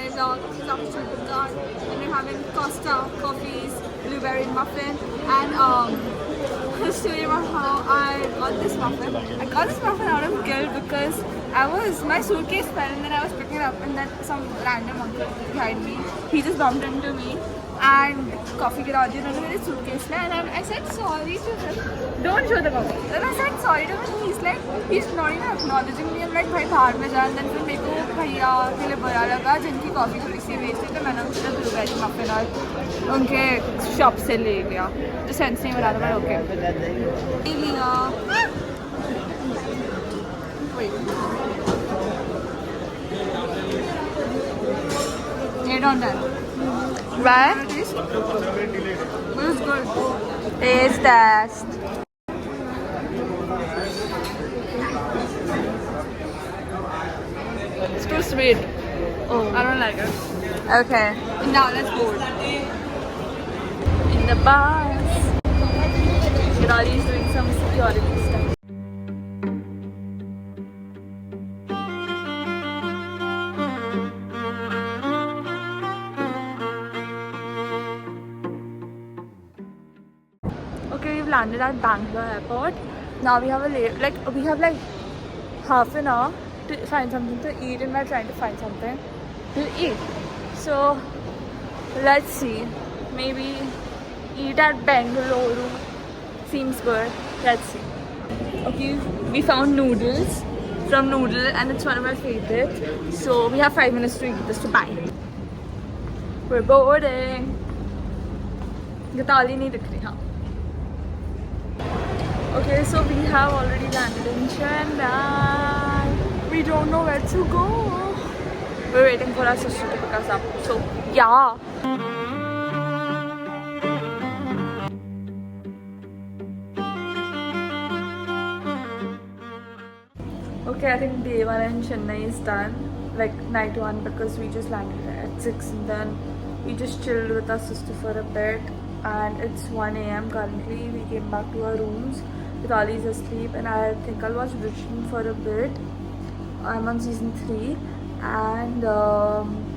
there's option done. And we're having Costa coffees, blueberry muffin, and I'll show you about how I got this muffin. I got this muffin out of guilt because my suitcase fell and then I was picking it up and then some random uncle behind me, he just bumped into me and coffee गिरा दिया उन्होंने मेरे suitcase में and I said sorry to him. Don't show the coffee. Then I said sorry to him. He's not even acknowledging me. I'm like भाई बाहर में जा. And then फिर मेरे को भैया के लिए बुरा लगा जिनकी कॉफ़ी थोड़ी सी वेस्ट थी तो मैंने उनसे ब्लूबेरी मफिन और उनके शॉप से ले लिया. जो सेंस नहीं बना था मैं ओके ले लिया. Eight on 10. Right? It was good. Taste test. It's too sweet. Oh, I don't like it. Okay. Now let's board. In the bus. Shirali is doing some security stuff. Okay, we've landed at Bangalore airport. Now we have like half an hour to find something to eat and we're trying to find something to eat. So let's see. Maybe eat at Bangalore. Seems good. Let's see. Okay, we found noodles from Noodle and it's one of my favorites. So we have 5 minutes to eat this to buy. We're boarding. Gatali nahi dikh rahi, haan. Okay, so we have already landed in Chennai. We don't know where to go. We're waiting for our sister to pick us up. So, yeah. Okay, I think day 1 in Chennai is done. Like night 1 because we just landed at 6 and then we just chilled with our sister for a bit. And it's 1 a.m. currently. We came back to our rooms. Vitali is asleep and I think I'll watch Bridgerton for a bit. I'm on season 3 and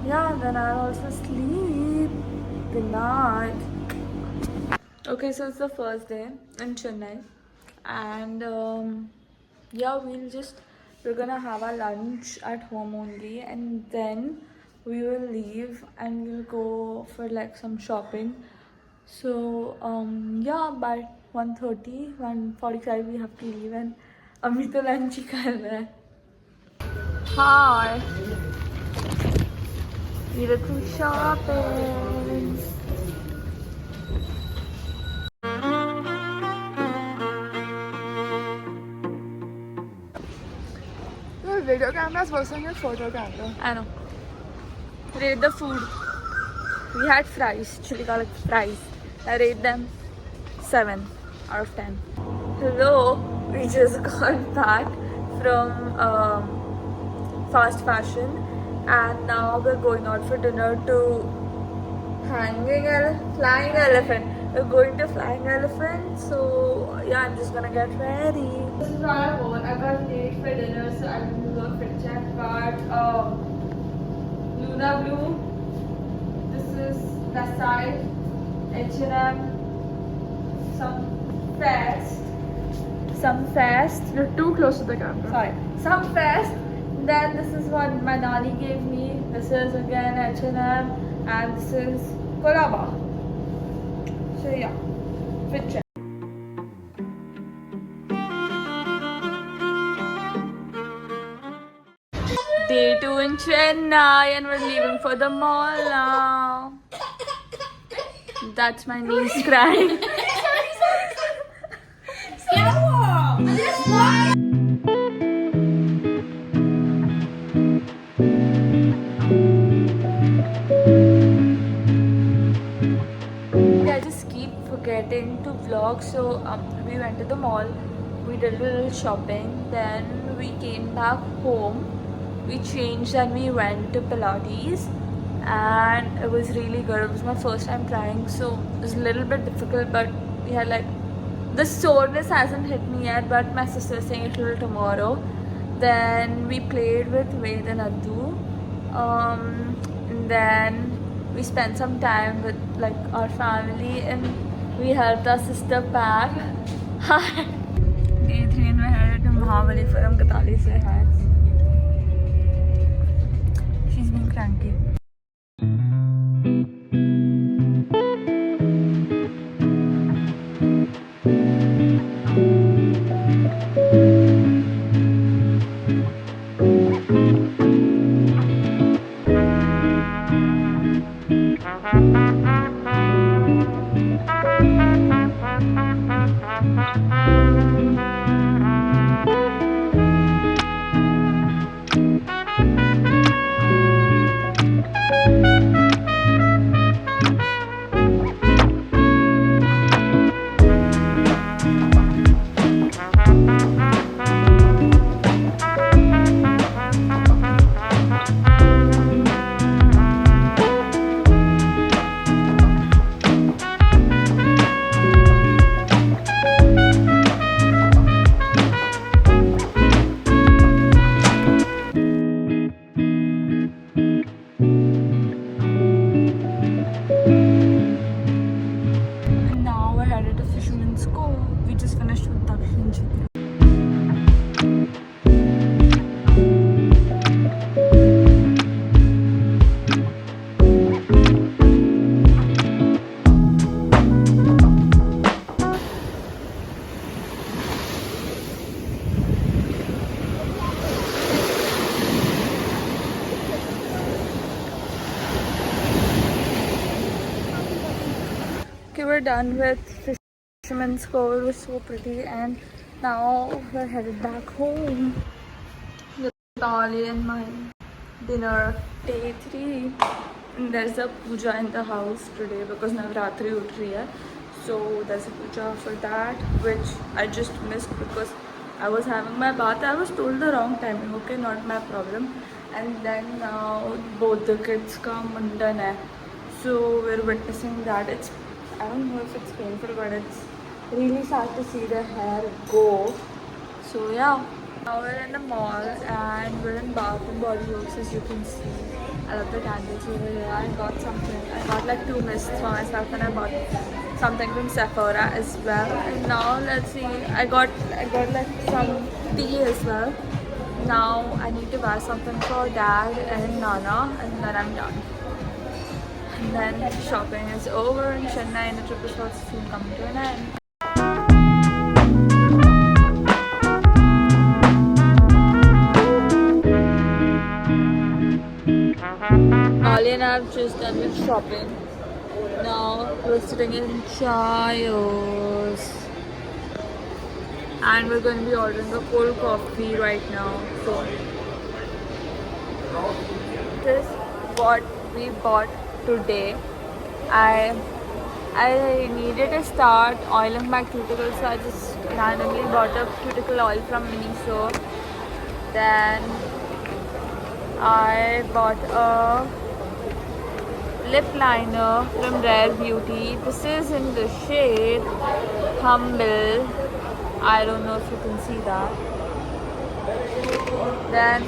yeah, then I'll also sleep. Good night. Okay, so it's the first day in Chennai and yeah, we're gonna have our lunch at home only and then we will leave and we'll go for like some shopping. So yeah, by 1:30, 1:45 we have to leave and अभी तो lunch ही कर रहे हैं. Hi. We look for shopping. Your video camera is worse than your photo camera. I know. Rate the food. We had fries, chili garlic fries. I rate them 7 out of 10. Hello, we just got back from fast fashion and now we're going out for dinner to Flying Elephant. We're going to Flying Elephant, so yeah, I'm just gonna get ready. This is what I want. I got late for dinner, so I didn't do a fit check. Got Luna Blue. This is Nasai, H&M, some Fast. You're too close to the camera. Sorry, some Fast. Then this is what my Nani gave me. This is again H&M, and this is Colaba. So yeah, fit check. Day 2 in Chennai and we're leaving for the mall now. That's my niece crying. I just keep forgetting to vlog. So we went to the mall, we did a little shopping, then we came back home, we changed and we went to Pilates and it was really good. It was my first time trying, so it was a little bit difficult, but we had like, the soreness hasn't hit me yet, but my sister is saying it will tomorrow. Then we played with Ved and Addu. And then we spent some time with like our family and we helped our sister pack. Hi. Day 3 and we're headed to Mahabalipuram. Katali say hi. She's being cranky. Okay, we're done with Fisherman's Cove. It was so pretty, and now we're headed back home with Ali and my dinner. Day 3. And there's a puja in the house today because Navratri ut rahi hai. So there's a puja for that, which I just missed because I was having my bath. I was told the wrong timing. Okay, not my problem. And then now both the kids ka mundan hai. So we're witnessing that. I don't know if it's painful, but it's really sad to see the hair go. So yeah, now we're in the mall and we're in Bath and Body Works, as you can see. I love the candles over here. I got something. I got like 2 mists for myself and I bought something from Sephora as well. And now let's see. I got like some tea as well. Now I need to buy something for Dad and Nana, and then I'm done. And then shopping is over in Chennai and the trip is also soon coming to an end. Ali and I have just done with shopping. Now we're sitting in Chayos. And we're going to be ordering a cold coffee right now. So this is what we bought today. I needed to start oiling my cuticles, so I just randomly bought a cuticle oil from Miniso. Then I bought a lip liner from Rare Beauty. This is in the shade Humble. I don't know if you can see that. Then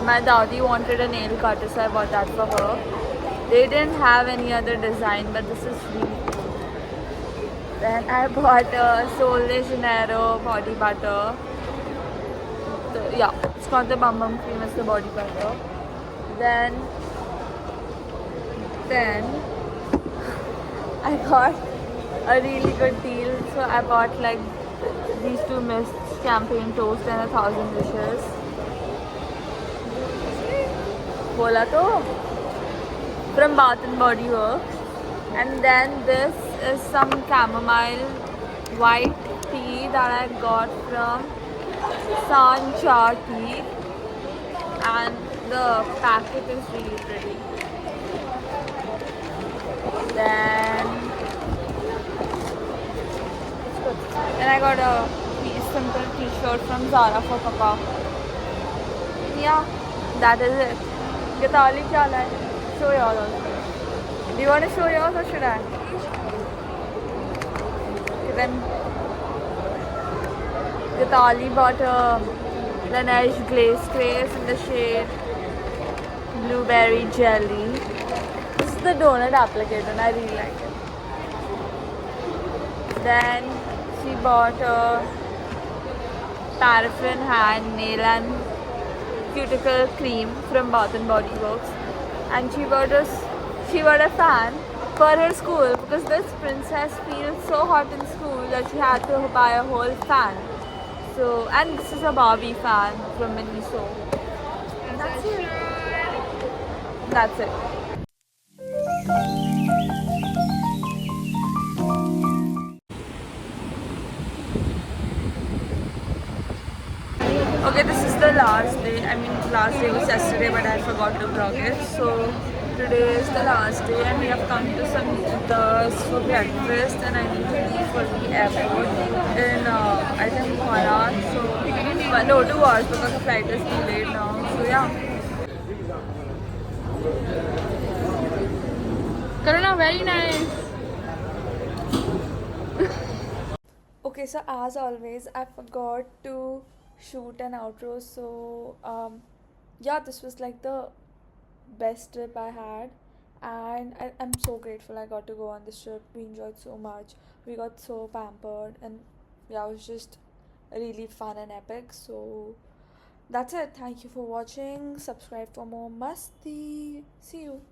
my Dadi wanted a nail cutter, so I bought that for her. They didn't have any other design, but this is really cool. Then I bought a Sol de Janeiro body butter. Yeah, it's not the Bum Bum Cream, it's the body butter. Then I got a really good deal, so I bought like these 2 mists, champagne toast and 1,000 dishes. Bola to from Bath and Body Works. And then this is some chamomile white tea that I got from Sancha Tea, and the packet is really pretty. Then I got a simple t-shirt from Zara for Papa. Yeah, that is it. Gatali kya lai? Show y'all also. Do you want to show yours or should I? Okay, then Gatali bought a Laneige Glaze Grace in the shade blueberry jelly. This is the donut applicator and I really like it. Then she bought a paraffin hand, nail and cuticle cream from Bath and Body Works, and she bought a fan for her school because this princess feels so hot in school that she had to buy a whole fan. So, and this is a Barbie fan from Miniso. And that's it. That's it. Okay, this is the last day. I mean, last day was yesterday, but I forgot to vlog it. So today is the last day, and we have come to some eaters for breakfast, and I need to leave for the airport in I think 1 hour. So no, 2 hours because the flight is delayed now. So yeah. Karuna, very nice. Okay, so as always, I forgot to shoot an outro. So yeah, this was like the best trip I had, and I'm so grateful I got to go on this trip. We enjoyed so much. We got so pampered, and yeah, it was just really fun and epic. So that's it. Thank you for watching. Subscribe for more Masti. See you.